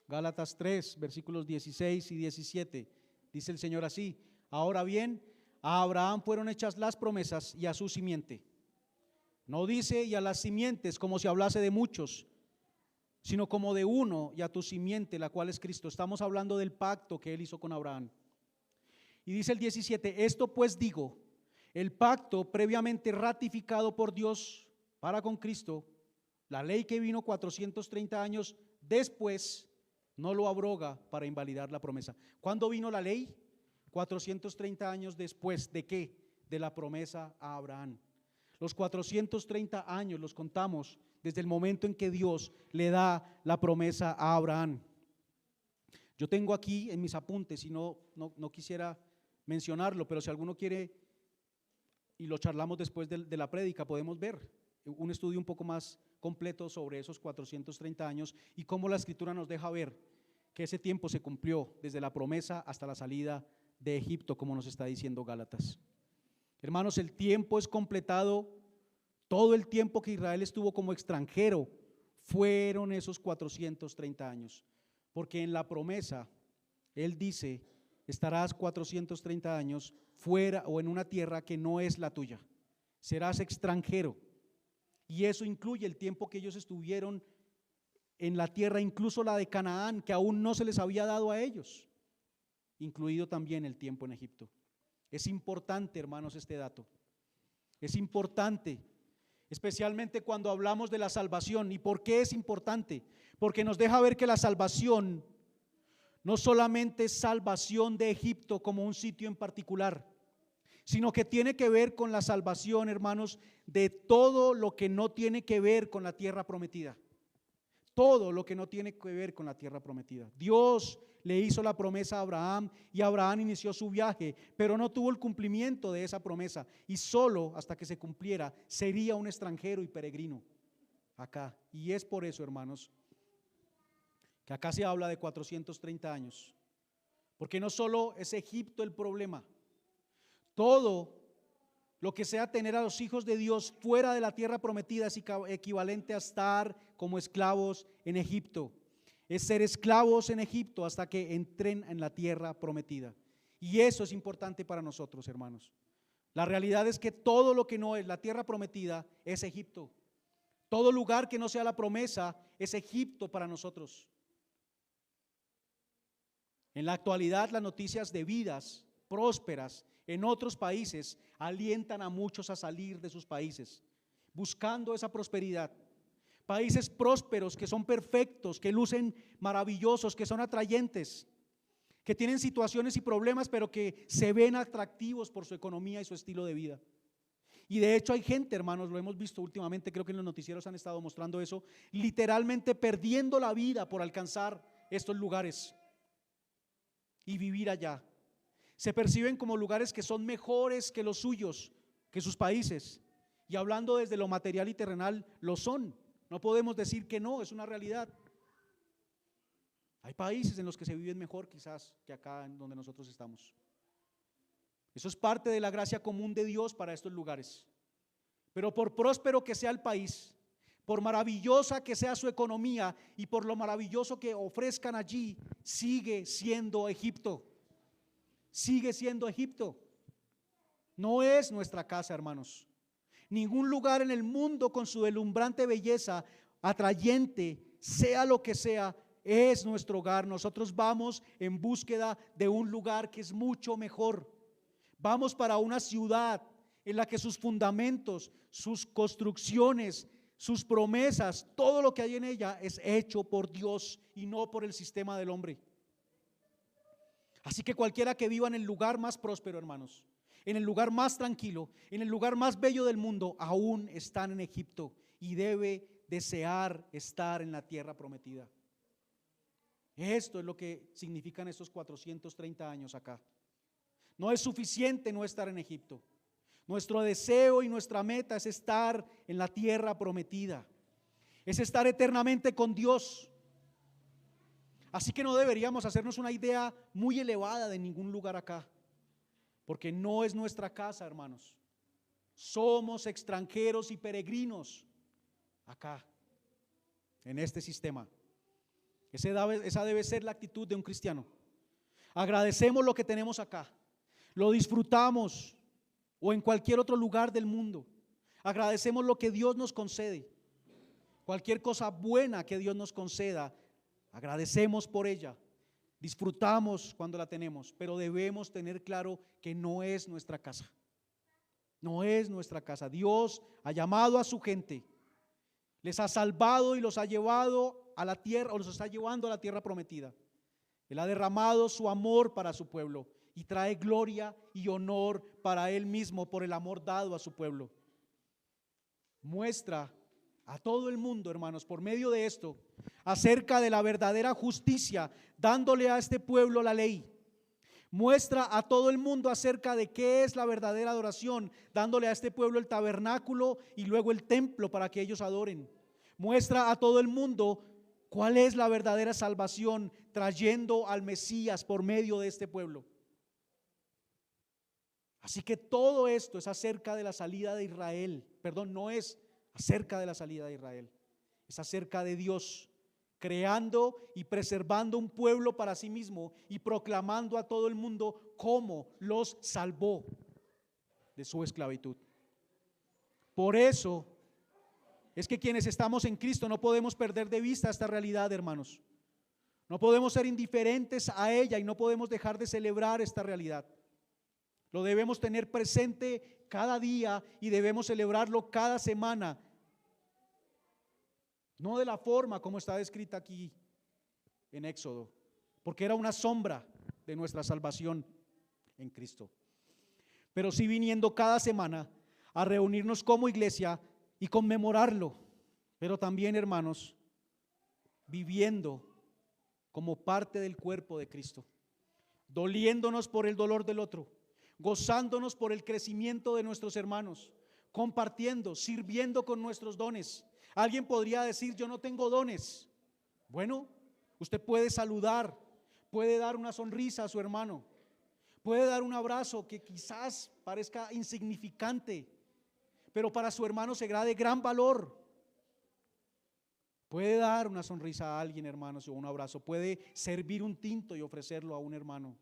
Gálatas 3, versículos 16 y 17. Dice el Señor así: ahora bien, a Abraham fueron hechas las promesas y a su simiente. No dice y a las simientes como si hablase de muchos, sino como de uno, y a tu simiente, la cual es Cristo. Estamos hablando del pacto que Él hizo con Abraham. Y dice el 17, esto pues digo, el pacto previamente ratificado por Dios para con Cristo, la ley que vino 430 años después, no lo abroga para invalidar la promesa. ¿Cuándo vino la ley? 430 años después. ¿De qué? De la promesa a Abraham. Los 430 años los contamos desde el momento en que Dios le da la promesa a Abraham. Yo tengo aquí en mis apuntes, y no quisiera mencionarlo, pero si alguno quiere, y lo charlamos después de la prédica, podemos ver un estudio un poco más completo sobre esos 430 años y cómo la Escritura nos deja ver que ese tiempo se cumplió desde la promesa hasta la salida de Egipto, como nos está diciendo Gálatas. Hermanos, el tiempo es completado, todo el tiempo que Israel estuvo como extranjero fueron esos 430 años, porque en la promesa Él dice, estarás 430 años fuera o en una tierra que no es la tuya, serás extranjero, y eso incluye el tiempo que ellos estuvieron en la tierra, incluso la de Canaán, que aún no se les había dado a ellos, incluido también el tiempo en Egipto. Es importante, hermanos, este dato. Es importante, especialmente cuando hablamos de la salvación. ¿Y por qué es importante? Porque nos deja ver que la salvación no solamente es salvación de Egipto como un sitio en particular, sino que tiene que ver con la salvación, hermanos, de todo lo que no tiene que ver con la tierra prometida. Todo lo que no tiene que ver con la tierra prometida. Dios le hizo la promesa a Abraham y Abraham inició su viaje, pero no tuvo el cumplimiento de esa promesa, y solo hasta que se cumpliera sería un extranjero y peregrino acá. Y es por eso, hermanos, que acá se habla de 430 años, porque no solo es Egipto el problema, todo lo que sea tener a los hijos de Dios fuera de la tierra prometida es equivalente a estar como esclavos en Egipto. Es ser esclavos en Egipto hasta que entren en la tierra prometida. Y eso es importante para nosotros, hermanos. La realidad es que todo lo que no es la tierra prometida es Egipto. Todo lugar que no sea la promesa es Egipto para nosotros. En la actualidad, las noticias de vidas prósperas en otros países alientan a muchos a salir de sus países, buscando esa prosperidad. Países prósperos que son perfectos, que lucen maravillosos, que son atrayentes, que tienen situaciones y problemas, pero que se ven atractivos por su economía y su estilo de vida. Y de hecho hay gente, hermanos, lo hemos visto últimamente, creo que en los noticieros han estado mostrando eso, literalmente perdiendo la vida por alcanzar estos lugares y vivir allá. Se perciben como lugares que son mejores que los suyos, que sus países. Y hablando desde lo material y terrenal, lo son. No podemos decir que no, es una realidad. Hay países en los que se viven mejor quizás que acá en donde nosotros estamos. Eso es parte de la gracia común de Dios para estos lugares. Pero por próspero que sea el país, por maravillosa que sea su economía y por lo maravilloso que ofrezcan allí, sigue siendo Egipto. Sigue siendo Egipto. No es nuestra casa, hermanos. Ningún lugar en el mundo con su deslumbrante belleza, atrayente, sea lo que sea, es nuestro hogar. Nosotros vamos en búsqueda de un lugar que es mucho mejor. Vamos para una ciudad en la que sus fundamentos, sus construcciones, sus promesas, todo lo que hay en ella es hecho por Dios y no por el sistema del hombre. Así que cualquiera que viva en el lugar más próspero, hermanos, en el lugar más tranquilo, en el lugar más bello del mundo, aún están en Egipto y debe desear estar en la tierra prometida. Esto es lo que significan estos 430 años acá. No es suficiente no estar en Egipto. Nuestro deseo y nuestra meta es estar en la tierra prometida, es estar eternamente con Dios. Así que no deberíamos hacernos una idea muy elevada de ningún lugar acá, porque no es nuestra casa, hermanos. Somos extranjeros y peregrinos acá, en este sistema. Esa debe ser la actitud de un cristiano. Agradecemos lo que tenemos acá, lo disfrutamos, o en cualquier otro lugar del mundo. Agradecemos lo que Dios nos concede. Cualquier cosa buena que Dios nos conceda, agradecemos por ella. Disfrutamos cuando la tenemos, pero debemos tener claro que no es nuestra casa. No es nuestra casa. Dios ha llamado a su gente, les ha salvado y los ha llevado a la tierra, o los está llevando a la tierra prometida. Él ha derramado su amor para su pueblo y trae gloria y honor para Él mismo por el amor dado a su pueblo. Muestra a todo el mundo, hermanos, por medio de esto, acerca de la verdadera justicia, dándole a este pueblo la ley. Muestra a todo el mundo acerca de qué es la verdadera adoración, dándole a este pueblo el tabernáculo y luego el templo para que ellos adoren. Muestra a todo el mundo cuál es la verdadera salvación, trayendo al Mesías por medio de este pueblo. Así que todo esto es acerca de la salida de Israel. Perdón, no es acerca de la salida de Israel, es acerca de Dios creando y preservando un pueblo para sí mismo y proclamando a todo el mundo cómo los salvó de su esclavitud. Por eso es que quienes estamos en Cristo no podemos perder de vista esta realidad, hermanos. No podemos ser indiferentes a ella y no podemos dejar de celebrar esta realidad. Lo debemos tener presente cada día y debemos celebrarlo cada semana. No de la forma como está descrita aquí en Éxodo, porque era una sombra de nuestra salvación en Cristo. Pero sí viniendo cada semana a reunirnos como iglesia y conmemorarlo, pero también, hermanos, viviendo como parte del cuerpo de Cristo, doliéndonos por el dolor del otro, gozándonos por el crecimiento de nuestros hermanos, compartiendo, sirviendo con nuestros dones. Alguien podría decir: yo no tengo dones. Bueno, usted puede saludar, puede dar una sonrisa a su hermano, puede dar un abrazo que quizás parezca insignificante, pero para su hermano será de gran valor. Puede dar una sonrisa a alguien, hermanos, o un abrazo. Puede servir un tinto y ofrecerlo a un hermano.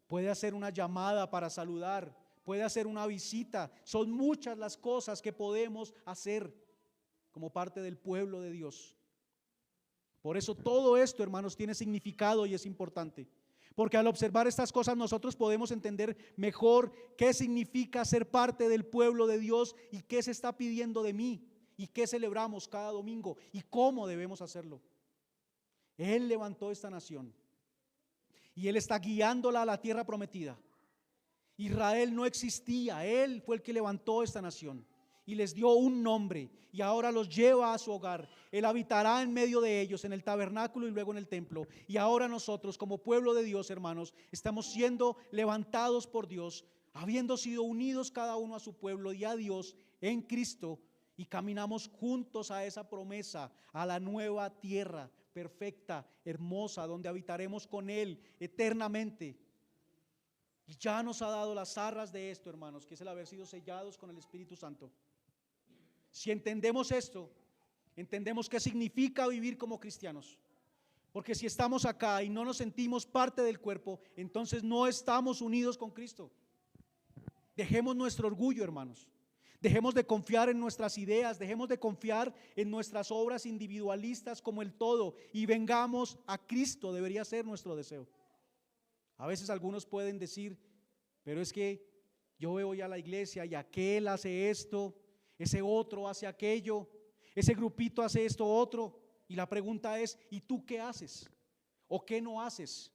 Puede hacer una llamada para saludar, puede hacer una visita. Son muchas las cosas que podemos hacer. como parte del pueblo de Dios. Por eso todo esto, hermanos, tiene significado y es importante. Porque al observar estas cosas nosotros podemos entender mejor qué significa ser parte del pueblo de Dios y qué se está pidiendo de mí y qué celebramos cada domingo y cómo debemos hacerlo. Él levantó esta nación y Él está guiándola a la tierra prometida. Israel no existía, Él fue el que levantó esta nación y les dio un nombre y ahora los lleva a su hogar. Él habitará en medio de ellos, en el tabernáculo y luego en el templo. Y ahora nosotros como pueblo de Dios, hermanos, estamos siendo levantados por Dios, habiendo sido unidos cada uno a su pueblo y a Dios en Cristo, y caminamos juntos a esa promesa, a la nueva tierra perfecta, hermosa, donde habitaremos con Él eternamente. Y ya nos ha dado las arras de esto, hermanos, que es el haber sido sellados con el Espíritu Santo. Si entendemos esto, entendemos qué significa vivir como cristianos. Porque si estamos acá y no nos sentimos parte del cuerpo, entonces no estamos unidos con Cristo. Dejemos nuestro orgullo, hermanos. Dejemos de confiar en nuestras ideas, dejemos de confiar en nuestras obras individualistas como el todo y vengamos a Cristo, debería ser nuestro deseo. A veces algunos pueden decir, pero es que yo voy a la iglesia y aquel hace esto, ese otro hace aquello, ese grupito hace esto otro, y la pregunta es, ¿y tú qué haces? ¿O qué no haces?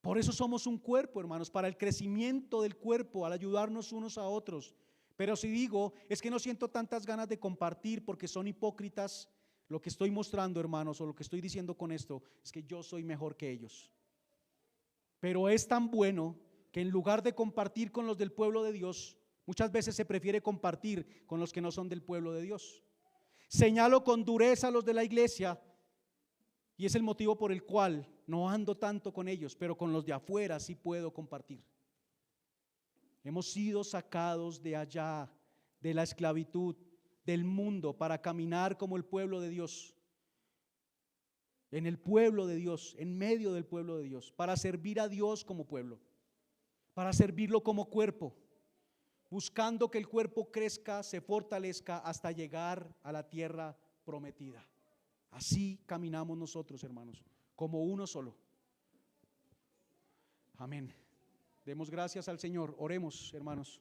Por eso somos un cuerpo, hermanos, para el crecimiento del cuerpo, al ayudarnos unos a otros. Pero si digo, es que no siento tantas ganas de compartir porque son hipócritas, lo que estoy mostrando, hermanos, o lo que estoy diciendo con esto, es que yo soy mejor que ellos. Pero es tan bueno que en lugar de compartir con los del pueblo de Dios, muchas veces se prefiere compartir con los que no son del pueblo de Dios. Señalo con dureza a los de la iglesia y es el motivo por el cual no ando tanto con ellos, pero con los de afuera sí puedo compartir. Hemos sido sacados de allá, de la esclavitud, del mundo, para caminar como el pueblo de Dios. En el pueblo de Dios, en medio del pueblo de Dios, para servir a Dios como pueblo, para servirlo como cuerpo, buscando que el cuerpo crezca, se fortalezca hasta llegar a la tierra prometida. Así caminamos nosotros, hermanos, como uno solo. Amén. Demos gracias al Señor. Oremos, hermanos.